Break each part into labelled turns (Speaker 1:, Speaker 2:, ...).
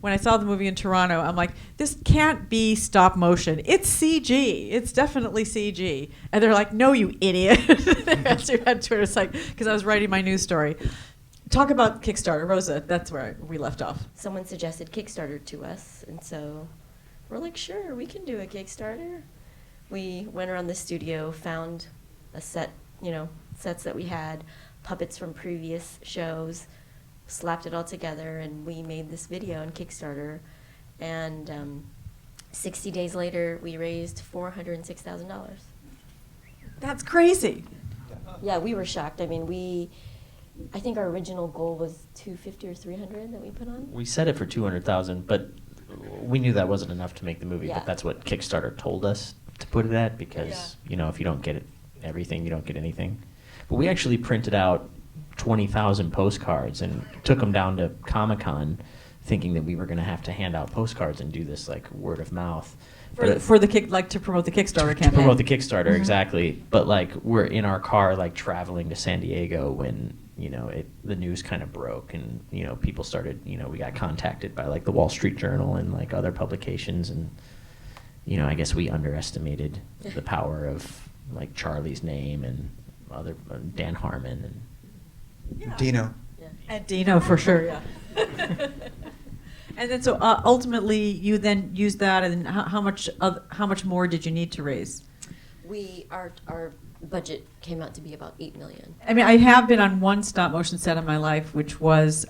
Speaker 1: when I saw the movie in Toronto, I'm like, this can't be stop motion. It's CG. It's definitely CG. And they're like, no, you idiot. That's on Twitter. It's like, because I was writing my news story. Talk about Kickstarter, Rosa. That's where we left off.
Speaker 2: Someone suggested Kickstarter to us, and so we're like, sure, we can do a Kickstarter. We went around the studio, found a set, sets that we had, puppets from previous shows, slapped it all together, and we made this video on Kickstarter. And 60 days later, we raised $406,000.
Speaker 1: That's crazy.
Speaker 2: Yeah, we were shocked. I mean, I think our original goal was 250 or 300 that we put on.
Speaker 3: We set it for 200,000, but we knew that wasn't enough to make the movie.
Speaker 2: Yeah.
Speaker 3: But that's what Kickstarter told us to put it at, because if you don't get everything, you don't get anything. But we actually printed out 20,000 postcards and took them down to Comic-Con, thinking that we were going to have to hand out postcards and do this like word of mouth.
Speaker 1: For the kick, like to promote the Kickstarter campaign.
Speaker 3: To promote the Kickstarter, exactly. But like we're in our car, like traveling to San Diego when the news kind of broke, and people started. We got contacted by like the Wall Street Journal and like other publications, and I guess we underestimated the power of like Charlie's name and other Dan Harmon and.
Speaker 1: Yeah.
Speaker 4: Dino.
Speaker 2: Yeah.
Speaker 1: And Dino, for sure, yeah. And then so ultimately you then used that, and how much more did you need to raise?
Speaker 2: Our budget came out to be about $8 million.
Speaker 1: I mean, I have been on one stop motion set in my life, which was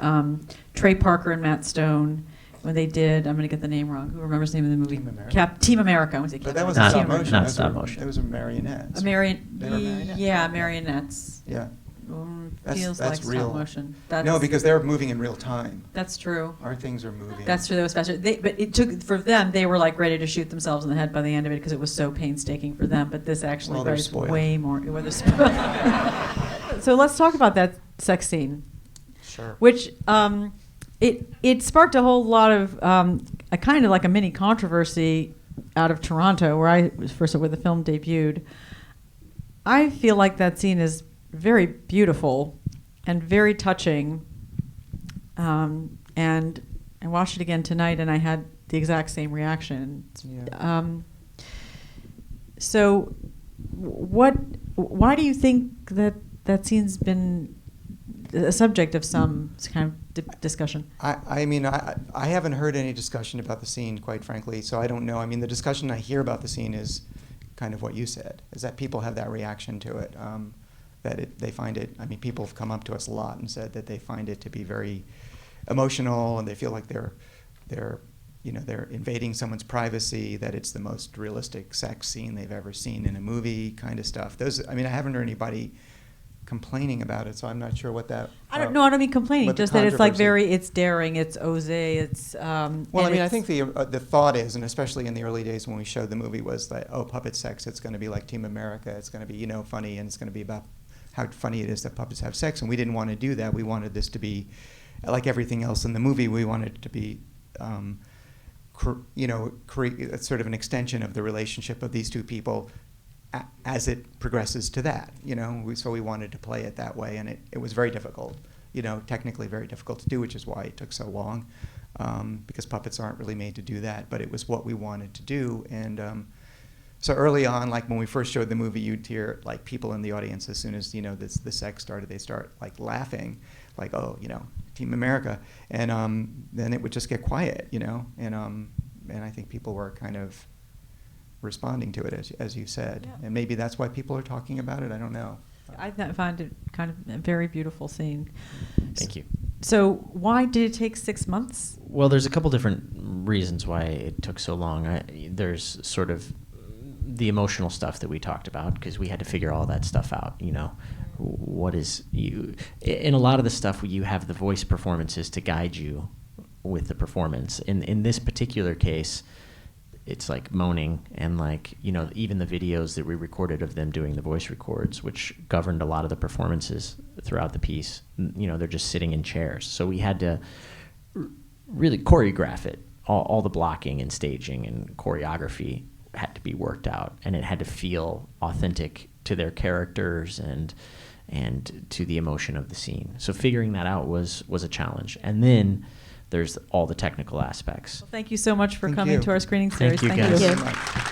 Speaker 1: Trey Parker and Matt Stone when they did. I'm going to get the name wrong. Who remembers the name of the movie?
Speaker 4: Team America.
Speaker 1: Team America. I want to say
Speaker 4: But that was
Speaker 3: Not-
Speaker 4: stop motion.
Speaker 3: not
Speaker 4: Those
Speaker 3: stop
Speaker 4: were-
Speaker 3: motion.
Speaker 4: It was a marionettes.
Speaker 1: They were
Speaker 4: marionettes.
Speaker 1: Yeah, marionettes.
Speaker 4: Yeah.
Speaker 1: Feels
Speaker 4: That's
Speaker 1: like
Speaker 4: real.
Speaker 1: stop motion.
Speaker 4: No, because they're moving in real time.
Speaker 1: That's true.
Speaker 4: Our things are moving.
Speaker 1: That's true. That was faster. But it took for them. They were like ready to shoot themselves in the head by the end of it because it was so painstaking for them. But this actually
Speaker 4: Well, they're
Speaker 1: was
Speaker 4: spoiled.
Speaker 1: way more. Well, they're spoiled. So let's talk about that sex scene,
Speaker 4: Sure.
Speaker 1: which it sparked a whole lot of a kind of like a mini controversy out of Toronto, where I was first where the film debuted. I feel like that scene is very beautiful and very touching. And I watched it again tonight, and I had the exact same reaction.
Speaker 4: Yeah.
Speaker 1: So, why do you think that scene's been a subject of some kind of discussion?
Speaker 4: I mean, I haven't heard any discussion about the scene, quite frankly, so I don't know. I mean, the discussion I hear about the scene is kind of what you said, is that people have that reaction to it, they find it, I mean, people have come up to us a lot and said that they find it to be very emotional, and they feel like they're invading someone's privacy, that it's the most realistic sex scene they've ever seen in a movie, kind of stuff. I mean, I haven't heard anybody complaining about it, so I'm not sure what that.
Speaker 1: I don't mean complaining,
Speaker 4: what the
Speaker 1: just that it's like
Speaker 4: controversy-
Speaker 1: it's daring, it's osé, it's.
Speaker 4: Well, I mean, I think the thought is, and especially in the early days when we showed the movie, was that, oh, puppet sex, it's going to be like Team America, it's going to be funny, and it's going to be about how funny it is that puppets have sex, and we didn't want to do that. We wanted this to be like everything else in the movie. We wanted it to be, sort of an extension of the relationship of these two people as it progresses to that. So we wanted to play it that way, and it was very difficult. Technically very difficult to do, which is why it took so long, because puppets aren't really made to do that. But it was what we wanted to do, and. So early on, like when we first showed the movie, you'd hear like people in the audience, as soon as the sex started, they start like laughing, like, oh, Team America, and then it would just get quiet, and I think people were kind of responding to it, as you said, and maybe that's why people are talking about it. I don't know.
Speaker 1: I find it kind of a very beautiful scene.
Speaker 3: Thank you.
Speaker 1: So why did it take 6 months?
Speaker 3: Well, there's a couple different reasons why it took so long. There's sort of the emotional stuff that we talked about, because we had to figure all that stuff out. What is you? In a lot of the stuff, you have the voice performances to guide you with the performance. In this particular case, it's like moaning, and like even the videos that we recorded of them doing the voice records, which governed a lot of the performances throughout the piece. They're just sitting in chairs, so we had to really choreograph it. All the blocking and staging and choreography had to be worked out, and it had to feel authentic to their characters and to the emotion of the scene. So figuring that out was a challenge. And then there's all the technical aspects.
Speaker 1: Well, thank you so much for
Speaker 4: Thank
Speaker 1: coming
Speaker 4: you.
Speaker 1: to our screening
Speaker 3: Thank
Speaker 1: series.
Speaker 3: you,
Speaker 2: Thank
Speaker 3: guys.
Speaker 2: you.
Speaker 4: Very much.